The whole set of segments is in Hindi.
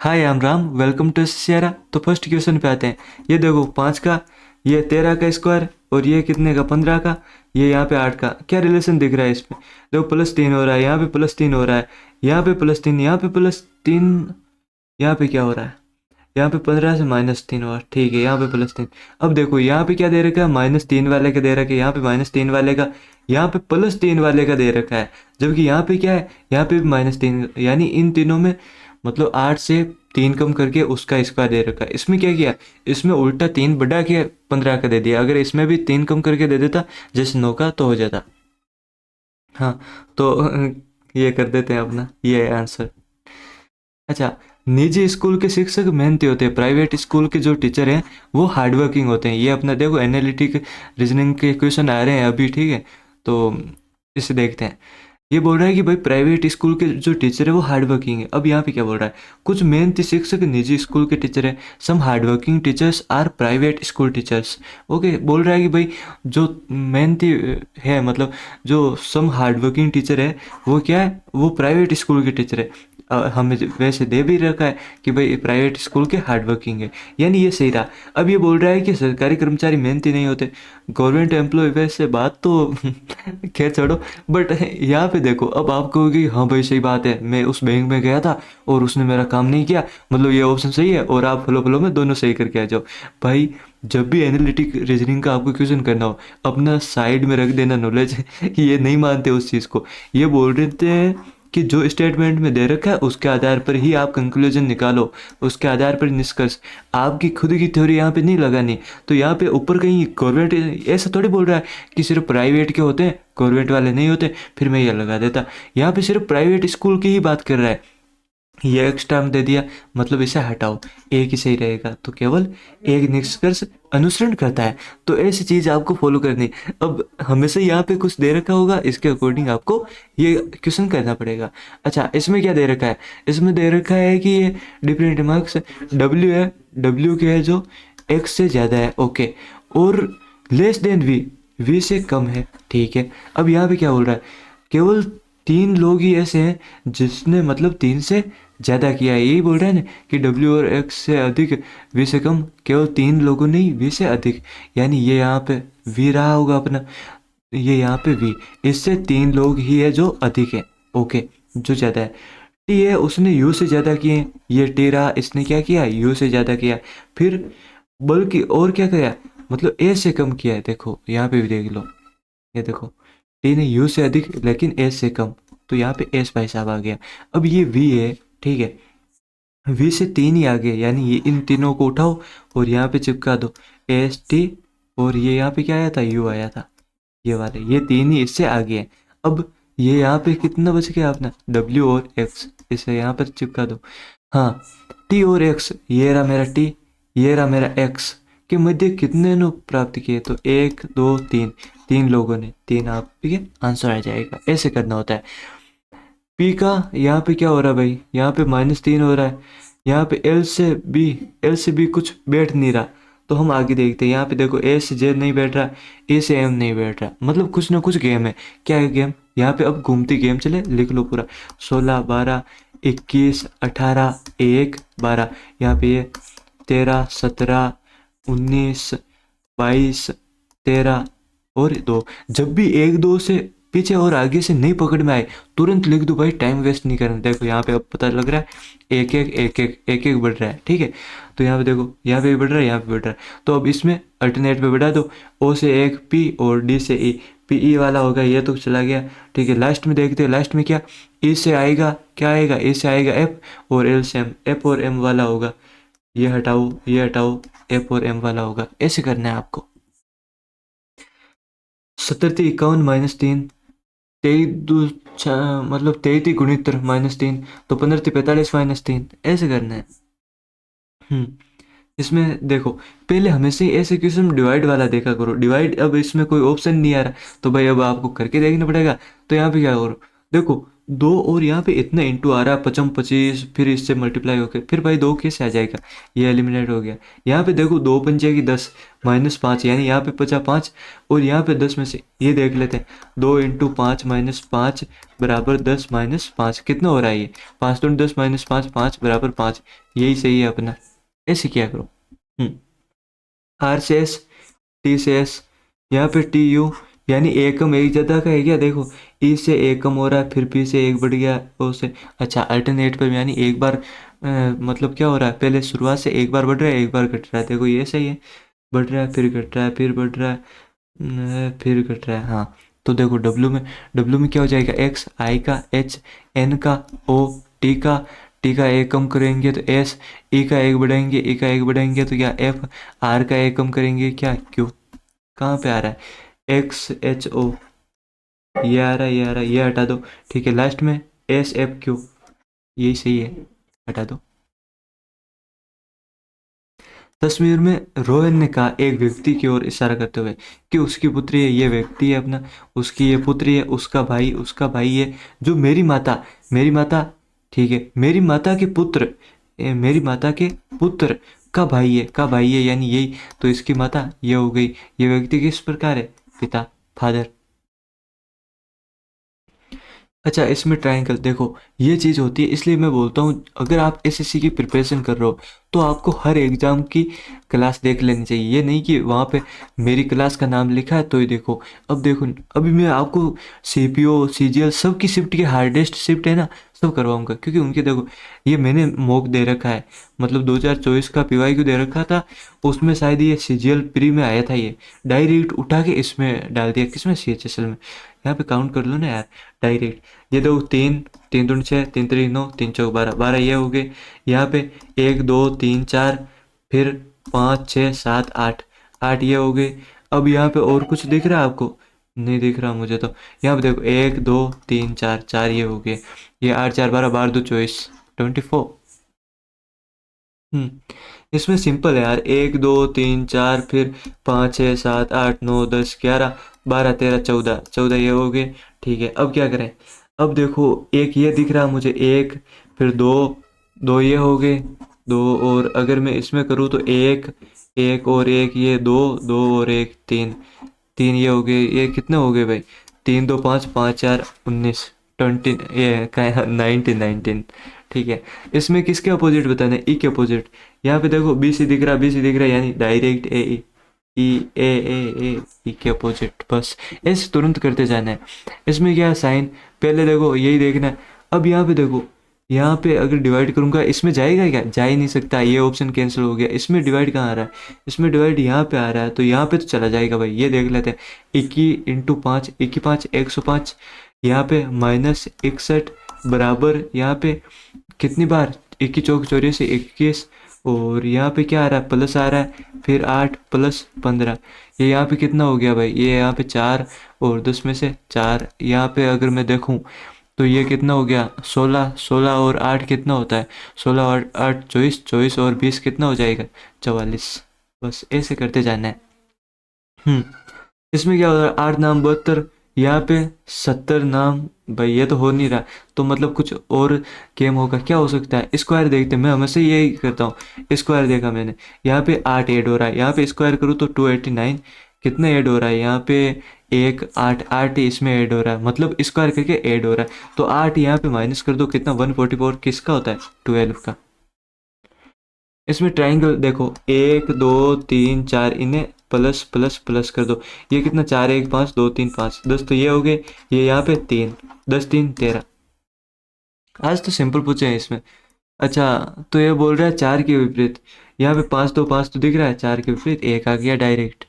Hi I am Ram, welcome to सियारा। तो फर्स्ट क्वेश्चन पे आते हैं। ये देखो 5 का, ये 13 का स्क्वायर, और ये कितने का 15 का, ये यहाँ पे 8 का। क्या रिलेशन दिख रहा है इसमें? देखो +3 हो रहा है, यहाँ पे +3 हो रहा है, यहाँ पे +3, यहाँ पे +3, यहाँ पे क्या हो रहा है? यहाँ पे 15 से -3 हुआ, ठीक है, यहाँ पे +3। अब देखो यहाँ पे क्या दे रखा है, -3 वाले का दे रखा है, यहाँ पे -3 वाले का, यहाँ पे +3 वाले का दे रखा है। जबकि यहाँ पे क्या है, यहाँ पे भी -3, यानी इन तीनों में मतलब 8 से 3 कम करके उसका स्क्वायर दे रखा है। इसमें क्या किया, इसमें उल्टा 3 बढ़ा के 15 का दे दिया। अगर इसमें भी 3 कम करके दे देता जैसे 9 का, तो हो जाता। हाँ, तो ये कर देते हैं अपना, ये है आंसर। अच्छा, निजी स्कूल के शिक्षक मेहनती होते हैं, प्राइवेट स्कूल के जो टीचर हैं वो हार्ड वर्किंग होते हैं। ये अपना देखो एनालिटिक रीजनिंग के क्वेश्चन आ रहे हैं अभी, ठीक है। तो इसे देखते हैं। ये बोल रहा है कि भाई प्राइवेट स्कूल के जो टीचर है वो हार्ड वर्किंग है। अब यहाँ पे क्या बोल रहा है, कुछ मेहनती शिक्षक निजी स्कूल के टीचर है। Some hard working teachers are private school teachers. Okay, बोल रहा है कि भाई जो मेहनती है, मतलब जो सम हार्ड वर्किंग टीचर है वो क्या है, वो प्राइवेट स्कूल के टीचर है। हमें वैसे दे भी रखा है कि भाई प्राइवेट स्कूल के हार्ड वर्किंग है, यानी ये सही रहा। अब ये बोल रहा है कि सरकारी कर्मचारी मेहनती नहीं होते, गवर्नमेंट एम्प्लॉय। वैसे बात तो खैर छोड़ो, बट यहाँ पे देखो, अब आप कहोगे हाँ भाई सही बात है, मैं उस बैंक में गया था और उसने मेरा काम नहीं किया, मतलब ये ऑप्शन सही है, और आप फलो फलो में दोनों सही करके आ जाओ। भाई जब भी एनालिटिक रीजनिंग का आपको क्वेश्चन करना हो, अपना साइड में रख देना नॉलेज। ये नहीं मानते उस चीज़ को। ये बोल रहे हैं कि जो स्टेटमेंट में दे रखा है उसके आधार पर ही आप कंक्लूजन निकालो, उसके आधार पर निष्कर्ष। आपकी खुद की थ्योरी यहाँ पे नहीं लगानी। तो यहाँ पे ऊपर कहीं गवर्नमेंट ऐसा थोड़ी बोल रहा है कि सिर्फ प्राइवेट के होते हैं, गवर्नमेंट वाले नहीं होते, फिर मैं ये लगा देता। यहाँ पे सिर्फ प्राइवेट स्कूल की ही बात कर रहा है। ये एक्स्ट्रा में दे दिया, मतलब इसे हटाओ, एक ही सही रहेगा। तो केवल एक निष्कर्ष अनुसरण करता है। तो ऐसी चीज़ आपको फॉलो करनी। अब हमेशा यहाँ पे कुछ दे रखा होगा, इसके अकॉर्डिंग आपको ये क्वेश्चन करना पड़ेगा। अच्छा, इसमें क्या दे रखा है, इसमें दे रखा है कि ये डिफरेंट मार्क्स डब्ल्यू है, डब्ल्यू के है जो एक्स से ज़्यादा है, ओके, और लेस देन वी, वी से कम है, ठीक है। अब यहाँ पे क्या बोल रहा है, केवल 3 लोग ही ऐसे हैं जिसने मतलब 3 से ज़्यादा किया है। यही बोल रहा है ना कि डब्ल्यू और एक्स से अधिक, वी से कम, केवल 3 लोगों ने ही वी से अधिक, यानी ये यहाँ पे वी रहा होगा अपना, ये यहाँ पे वी, इससे 3 लोग ही है जो अधिक है, ओके, जो ज़्यादा है। टी है, उसने यू से ज़्यादा किए, ये टी रहा, इसने क्या किया, यू से ज़्यादा किया। फिर बल्कि और क्या किया, मतलब ए से कम किया है। देखो यहाँ पे भी देख लो, ये देखो, टी ने यू से अधिक लेकिन एस से कम, तो यहाँ पे एस भाई साहब आ गया। अब ये वी है, ठीक है, वी से 3 ही आगे, यानी ये इन तीनों को उठाओ और यहाँ पे चिपका दो, एस टी, और ये यहाँ पे क्या आया था, यू आया था, ये वाले, ये 3 ही इससे आगे हैं। अब ये यहाँ पे कितना बच गया अपना, डब्ल्यू और एक्स, इसे यहाँ पर चिपका दो। हाँ, टी और एक्स, ये रहा मेरा टी, ये रहा मेरा एक्स, के मध्य कितने ने प्राप्त किए, तो 1 2 3, 3 लोगों ने, 3 आप, ठीक है, आंसर आ जाएगा। ऐसे करना होता है। पी का यहाँ पे क्या हो रहा है भाई, यहाँ पे -3 हो रहा है, यहाँ पे एल से बी, एल से बी कुछ बैठ नहीं रहा। तो हम आगे देखते हैं, यहाँ पे देखो ए से जेड नहीं बैठ रहा, ए से एम नहीं बैठ रहा, मतलब कुछ ना कुछ गेम है। क्या है गेम, यहाँ पे अब घूमती गेम चले, लिख लो पूरा, 16 12 21 18 1 12, यहाँ पे ये 13 17 19 22 13 और 2। जब भी 1 2 से पीछे और आगे से नहीं पकड़ में आए, तुरंत लिख दो भाई, टाइम वेस्ट नहीं करना। देखो यहाँ पे अब पता लग रहा है, एक एक एक एक एक एक बढ़ रहा है, ठीक है। तो यहाँ पे देखो, यहाँ पे भी बढ़ रहा है, यहाँ पे बढ़ रहा है। तो अब इसमें अल्टरनेट पे बढ़ा दो, ओ से एक पी और डी से ई, पी ई वाला होगा, ये तो चला गया, ठीक है। लास्ट में देखते हैं, लास्ट में क्या, ई से आएगा, क्या आएगा, ई से आएगा एफ, और एल से एम, एफ और एम वाला होगा, ये हटाओ ये हटाओ, एफ और एम वाला होगा। ऐसे करना है आपको। 70 51 -3, 23 मतलब 23 गुणित्र -3, तो 15 45 -3, ऐसे करना है। हम्म, इसमें देखो, पहले हमेशा ही ऐसे क्वेश्चन डिवाइड वाला देखा करो, डिवाइड। अब इसमें कोई ऑप्शन नहीं आ रहा, तो भाई अब आपको करके देखना पड़ेगा। तो यहाँ पे क्या करो, देखो दो और यहाँ पे इतना इंटू आ रहा है 55 फिर इससे मल्टीप्लाई होकर फिर भाई दो कैसे आ जाएगा, ये एलिमिनेट हो गया। यहाँ पे देखो दो पंचे की 10 -5 यानी यहाँ पे 55 और यहाँ पे 10 में से ये देख लेते हैं, 2 × 5 -5 बराबर 10 -5 कितना हो रहा है ये 5 दूनी 10 -5 5 बराबर 5, यही सही है अपना। ऐसे क्या करो। आर से एस टी से एस, यहाँ पे टी यू यानी एकम एक जगह का है क्या, देखो ई से एकम हो रहा है फिर पी से एक बढ़ गया ओ से, अच्छा अल्टरनेट पर यानी एक बार मतलब क्या हो रहा है, पहले शुरुआत से एक बार बढ़ रहा है एक बार घट रहा है, देखो ये सही है, बढ़ रहा है फिर घट रहा है फिर बढ़ रहा है फिर घट रहा है। हाँ तो देखो डब्ल्यू में क्या हो जाएगा, एक्स आई का एच एन का ओ टी का एक कम करेंगे तो एस, ई का एक बढ़ाएंगे ई का एक बढ़ाएंगे तो क्या एफ, आर का एक कम करेंगे क्या क्यू, कहाँ पे आ रहा है एक्स एच ओ, ये आ रहा है ये आ रहा है, ये हटा दो, ठीक है लास्ट में एस एफ क्यू, यही सही है, हटा दो। तस्वीर में रोहन ने कहा एक व्यक्ति की ओर इशारा करते हुए कि उसकी पुत्री है, ये व्यक्ति है अपना, उसकी ये पुत्री है, उसका भाई है, जो मेरी माता ठीक है मेरी माता के पुत्र मेरी माता के पुत्र का भाई है यानी यही, तो इसकी माता ये हो गई, ये व्यक्ति किस प्रकार है, पिता फादर। अच्छा इसमें ट्रायंगल देखो ये चीज़ होती है, इसलिए मैं बोलता हूँ अगर आप एसएससी की प्रिपरेशन कर रहे हो तो आपको हर एग्ज़ाम की क्लास देख लेनी चाहिए, ये नहीं कि वहाँ पे मेरी क्लास का नाम लिखा है तो ही देखो। अब देखो अभी मैं आपको सीपीओ सीजीएल सब की शिफ्ट के हार्डेस्ट शिफ्ट है ना सब करवाऊंगा, क्योंकि उनके देखो ये मैंने मॉक दे रखा है, मतलब 2024 का पीवाईक्यू दे रखा था, उसमें शायद ये सीजीएल प्री में आया था, ये डायरेक्ट उठा के इसमें डाल दिया, किसमें सीएचएसएल में, यहाँ पे काउंट कर लो ना यार डायरेक्ट। ये दो तीन तीन दूनी 6 3 3 9 3 4 12 12 ये हो गए, यहाँ पे 1 2 3 4 फिर 5 6 7 8 8 ये हो गए। अब यहाँ पे और कुछ दिख रहा है आपको, नहीं दिख रहा मुझे तो, यहाँ पे देखो 1 2 3 4 4 ये हो गए, ये 8 4 12 12 2 24 24। इसमें सिंपल है यार, 1 2 3 4 फिर 5 6 7 8 9 10 11 12 13 14 14 ये हो गए, ठीक है। अब क्या करें, अब देखो एक ये दिख रहा मुझे एक, फिर दो दो ये हो गए दो, और अगर मैं इसमें करूँ तो एक एक और एक ये दो दो और एक तीन तीन ये हो गए, ये कितने हो गए भाई, 3 2 5 5 4 19 20 ये 19 ठीक है। इसमें किसके अपोजिट बताना है, ई के अपोजिट, यहाँ पे देखो बी सी दिख रहा बी सी दिख रहा है यानी डायरेक्ट ए ई ई के अपोजिट, बस ऐसे तुरंत करते जाना है। इसमें क्या साइन पहले देखो यही देखना है। अब यहाँ पे देखो यहाँ पे अगर डिवाइड करूँगा इसमें जाएगा क्या, जा ही नहीं सकता, ये ऑप्शन कैंसिल हो गया। इसमें डिवाइड कहाँ आ रहा है, इसमें डिवाइड यहाँ पे आ रहा है, तो यहाँ पे तो चला जाएगा भाई, ये देख लेते हैं 21 × 5 21 105, यहाँ पे -61 बराबर यहाँ पे कितनी बार 21 चौक 84 21, और यहाँ पे क्या आ रहा है प्लस आ रहा है, फिर 8 + 15, ये यहाँ पे कितना हो गया भाई, ये यहाँ पे 4 और 10 में से 4, यहाँ पे अगर मैं देखूँ तो ये कितना हो गया 16 16 और 8 कितना होता है 16 और 8 24 24 और 20 कितना हो जाएगा 44, बस ऐसे करते जाना है। इसमें क्या हो रहा है 8 नाम 72, यहाँ पे 70 नाम, भाई ये तो हो नहीं रहा, तो मतलब कुछ और गेम होगा, क्या हो सकता है, स्क्वायर देखते हैं, मैं हमेशा यही करता हूँ, स्क्वायर देखा मैंने, यहाँ पे 8 ऐड हो रहा है, यहाँ पे स्क्वायर करूँ तो 289 कितना ऐड हो रहा है, यहाँ पे 1 8 8 इसमें ऐड हो रहा है, मतलब स्क्वायर करके ऐड हो रहा है, तो 8 यहाँ पे माइनस कर दो कितना 144 किसका होता है 12 का। इसमें ट्राइंगल देखो 1 2 3 4 इन्हें प्लस प्लस प्लस कर दो, ये कितना 4 1 5 2 3 5 10, तो ये हो गए, ये यहाँ पे 3 10 3 13। आज तो सिंपल पूछे हैं इसमें। अच्छा तो ये बोल रहा है 4 के विपरीत, यहाँ पे 5 2 5 तो दिख रहा है, 4 के विपरीत 1 आ गया डायरेक्ट।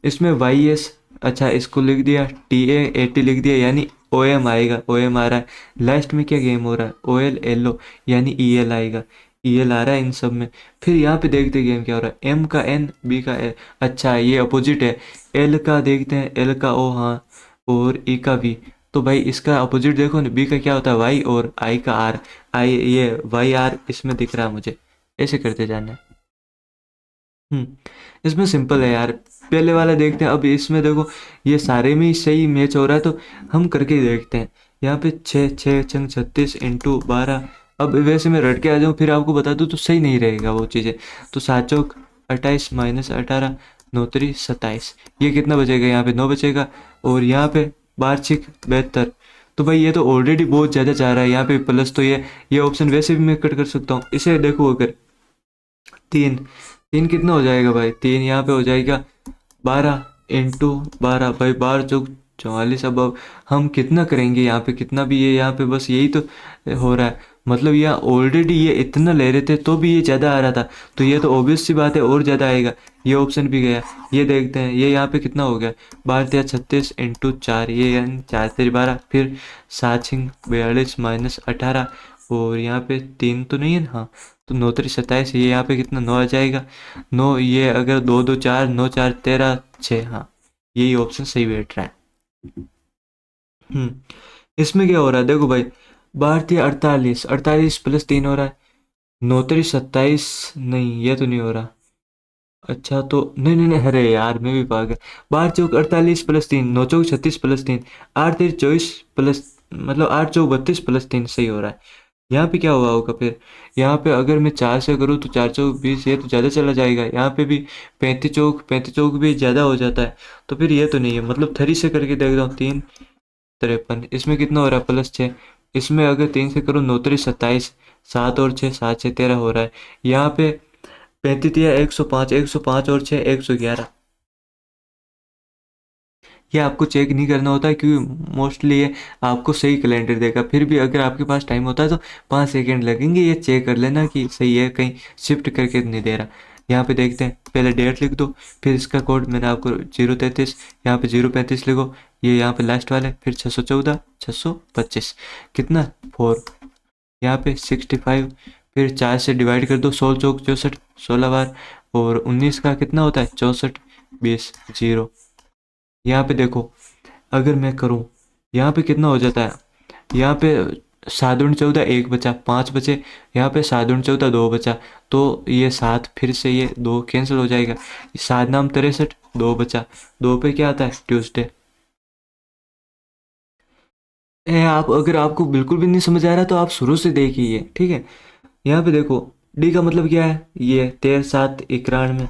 इसमें वाई एस, अच्छा इसको लिख दिया टी ए 80 लिख दिया यानी ओ एम आएगा, ओ एम आ रहा है। लास्ट में क्या गेम हो रहा है ओ एल एल ओ यानी ई एल आएगा, ई एल आ रहा है इन सब में। फिर यहाँ पे देखते गेम क्या हो रहा है, एम का एन बी का एल, अच्छा ये अपोजिट है, एल का देखते हैं एल का ओ हाँ और ई का वी, तो भाई इसका अपोजिट देखो ना, बी का क्या होता है वाई और आई का आर, आई ये वाई आर इसमें दिख रहा है मुझे, ऐसे करते जाना है। इसमें सिंपल है यार, पहले वाला देखते हैं। अब इसमें देखो ये सारे में ही सही मैच हो रहा है, तो हम करके ही देखते हैं। यहाँ पे 6 6 36 इंटू 12। अब वैसे मैं रट के आ जाऊँ फिर आपको बता दूँ तो सही नहीं रहेगा वो चीज़ें। तो 7 चौक 28 माइनस 18, 9 3 27, ये कितना बचेगा? यहाँ पे 9 बचेगा। और यहाँ पे 12 6 72। तो भाई ये तो ऑलरेडी बहुत ज़्यादा जा रहा है यहाँ पे प्लस। तो ये ऑप्शन वैसे भी मैं कट कर सकता हूँ। इसे देखो, अगर 3 3 कितना हो जाएगा भाई? 3 यहाँ पे हो जाएगा 12 इंटू 12, भाई 12 चौक 44। अब हम कितना करेंगे यहाँ पे? कितना भी ये यहाँ पे बस यही तो हो रहा है। मतलब यहाँ ऑलरेडी ये इतना ले रहे थे तो भी ये ज़्यादा आ रहा था, तो ये तो ऑब्वियस सी बात है और ज़्यादा आएगा। ये ऑप्शन भी गया। ये देखते हैं ये यहाँ पे कितना हो गया? 12 3 36 इंटू 4, ये यानी 4 3 12, फिर 7 6 42 माइनस 18। और यहाँ पे 3 तो नहीं है ना? हाँ, तो 9 3 27, ये यहाँ पे कितना 9 आ जाएगा। 9, ये अगर 2 2 4, 9 4 13 6, हाँ यही ऑप्शन सही बैठ रहा है। इसमें क्या हो रहा है देखो भाई, 12 3 48, 48 प्लस 3 हो रहा है। 9 3 27, नहीं ये तो नहीं हो रहा। अच्छा तो नहीं नहीं नहीं, अरे यार मैं भी पागल। 12 चौक 48 प्लस 3, 9 चौक 36 प्लस 3, 8 3 24 प्लस, मतलब 8 चौक 32 प्लस 3 सही हो रहा है। यहाँ पे क्या हुआ होगा फिर? यहाँ पे अगर मैं 4 से करूँ तो 4 चौक 20, ये तो ज़्यादा चला जाएगा। यहाँ पे भी 35 चौक भी ज़्यादा हो जाता है। तो फिर ये तो नहीं है, मतलब 3 से करके देखता हूँ। 3 53, इसमें कितना हो रहा है? +6। इसमें अगर 3 से करूँ 9 3 27, 7 और 6 7 6 13 हो रहा है। यहाँ पे 35 105, 105 और 6 111। ये आपको चेक नहीं करना होता है क्योंकि मोस्टली ये आपको सही कैलेंडर देगा। फिर भी अगर आपके पास टाइम होता है तो 5 सेकेंड लगेंगे, ये चेक कर लेना कि सही है, कहीं शिफ्ट करके नहीं दे रहा। यहाँ पे देखते हैं, पहले डेट लिख दो, फिर इसका कोड मैंने आपको 033, यहाँ पे 035 लिखो, ये यहाँ पे लास्ट वाले, फिर 614 625, कितना 4, यहाँ पे 65, फिर 4 से डिवाइड कर दो, 16 चौक 64, 16 बार। और 19 का कितना होता है? 64 20 0। यहाँ पे देखो, अगर मैं करूँ यहाँ पे कितना हो जाता है? यहाँ पे 7 दूनी 14, 1 बचा, 5 बचे। यहाँ पे 7 दूनी 14, 2 बचा। तो ये 7, फिर से ये 2 कैंसिल हो जाएगा। 7 नाम 63, 2 बचा। 2 पे क्या आता है? ट्यूसडे। आप अगर आपको बिल्कुल भी नहीं समझ आ रहा तो आप शुरू से देखिए, ठीक है। यहाँ पे देखो, डी का मतलब क्या है? ये 13 7 91।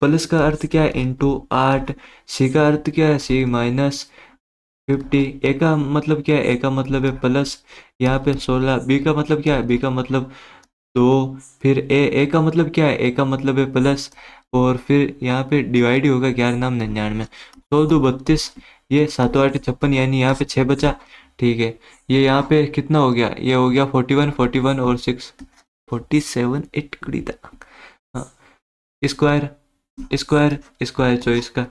प्लस का अर्थ क्या है? ×8। सी का अर्थ क्या है? C-50। ए का मतलब क्या है? ए का मतलब है प्लस, यहाँ पे 16। बी का मतलब क्या है? बी का मतलब 2। फिर ए का मतलब क्या है? ए का मतलब है प्लस। और फिर यहाँ पे डिवाइड ही होगा 11 नाम 99। 16 2 32, ये 7 8 56, यानी यहाँ पे 6 बचा। ठीक है, ये यहाँ पे कितना हो गया? ये हो गया 41 41 और 6 47 8 कुड़ी था। हाँ, स्क्वायर स्क्वायर स्क्वायर 24 का।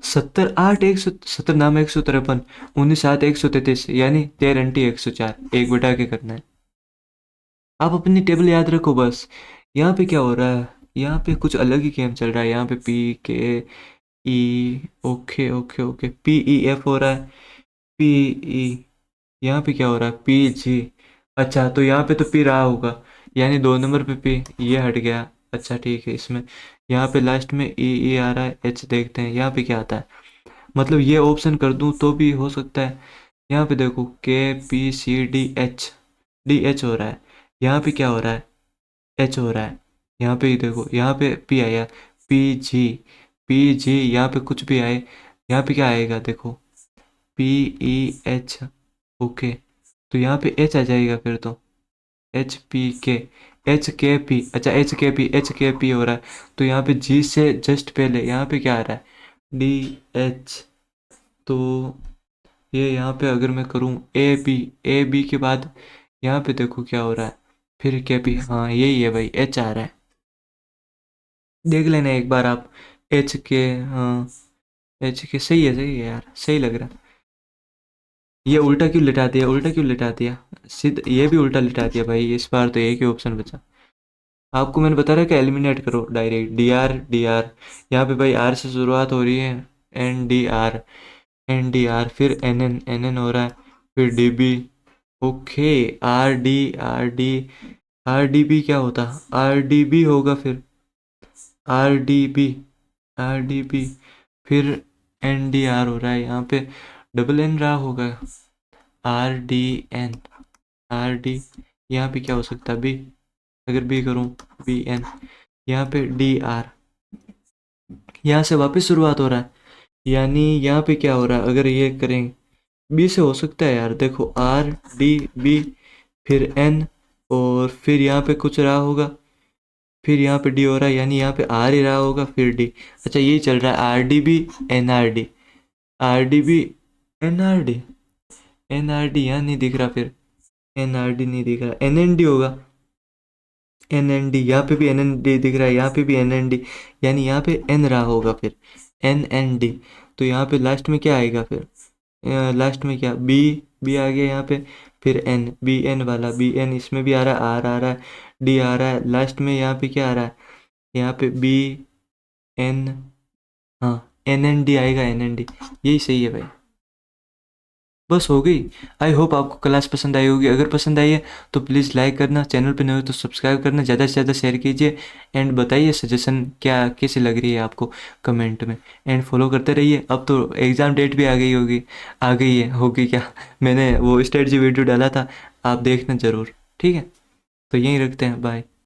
70 8 117 नाम 153, 19 7 133, यानी 13 × 104, 1 बटा के करना है। आप अपनी टेबल याद रखो बस। यहाँ पे क्या हो रहा है? यहाँ पे कुछ अलग ही गेम चल रहा है। यहाँ पे PKE, okay okay okay, PEF हो रहा है। PE, यहाँ पे क्या हो रहा है? PG। अच्छा तो यहाँ पे तो P रहा होगा, यानी 2 नंबर पे P, ये हट गया। अच्छा ठीक है, इसमें यहाँ पे लास्ट में E आ रहा है। H देखते हैं यहाँ पे क्या आता है। मतलब ये ऑप्शन कर दूं तो भी हो सकता है। यहाँ पे देखो, KPCDH, DH हो रहा है। यहाँ पे क्या हो रहा है? H हो रहा है। यहाँ पे ही देखो, यहाँ पे P आया, PG, यहाँ पे कुछ भी आए, यहाँ पे क्या आएगा देखो, PEH। ओके, तो यहाँ पे H आ जाएगा फिर तो, HPK, HKP। अच्छा HKP हो रहा है। तो यहाँ पे G से जस्ट पहले यहाँ पे क्या आ रहा है? DH। तो ये यहाँ पे अगर मैं करूँ AB के बाद यहाँ पे देखो क्या हो रहा है, फिर KP। हाँ यही है भाई, H आ रहा है। देख लेना एक बार आप। HK, हाँ HK सही है यार, सही लग रहा है। ये उल्टा क्यों लिटा दिया? उल्टा क्यों लिटा दिया? सिद्ध ये भी उल्टा लिटा दिया भाई। इस बार तो एक ही ऑप्शन बचा। आपको मैंने बता रहा कि एलिमिनेट करो डायरेक्ट। DR, यहाँ पे भाई R से शुरुआत हो रही है। NDR, फिर NN हो रहा है, फिर DB। ओके, RD, RDB क्या होता है? RDB होगा फिर, RDB, RDB, फिर NDR हो रहा है यहाँ पे, डबल N रहा होगा, RDN, RD, यहाँ पे क्या हो सकता है? B, अगर B करूँ, BN, यहाँ पे DR, यहाँ से वापस शुरुआत हो रहा है, यानी यहाँ पे क्या हो रहा है? अगर ये करें बी से हो सकता है यार, देखो RDB, फिर N, और फिर यहाँ पे कुछ रहा होगा, फिर यहाँ पे डी हो रहा है, यानी यहाँ पे आर ही रहा होगा, फिर डी। अच्छा यही चल रहा है, RDB, NRD, RDB, NRD, NRD यहाँ नहीं दिख रहा, फिर NRD नहीं दिख रहा, NND होगा, NND, यहाँ पे भी NND दिख रहा है, यहाँ पे भी NND, यानी यहाँ पे N रहा होगा, फिर NND। तो यहाँ पे लास्ट में क्या आएगा फिर? लास्ट में क्या, बी आ गया यहाँ पे, फिर N, BN वाला, BN इसमें भी आ रहा है, आर आ रहा है, डी आ रहा है, लास्ट में यहाँ पे क्या आ रहा है? यहाँ पे BN, हाँ NND आएगा, NND, यही सही है भाई। बस हो गई। आई होप आपको क्लास पसंद आई होगी, अगर पसंद आई है तो प्लीज़ लाइक करना, चैनल पे नए हो तो सब्सक्राइब करना, ज़्यादा से ज़्यादा शेयर कीजिए, एंड बताइए सजेशन क्या कैसी लग रही है आपको कमेंट में, एंड फॉलो करते रहिए। अब तो एग्ज़ाम डेट भी आ गई होगी, आ गई है, होगी क्या, मैंने वो स्ट्रेटजी वीडियो डाला था, आप देखना ज़रूर, ठीक है? तो यहीं रखते हैं, बाय।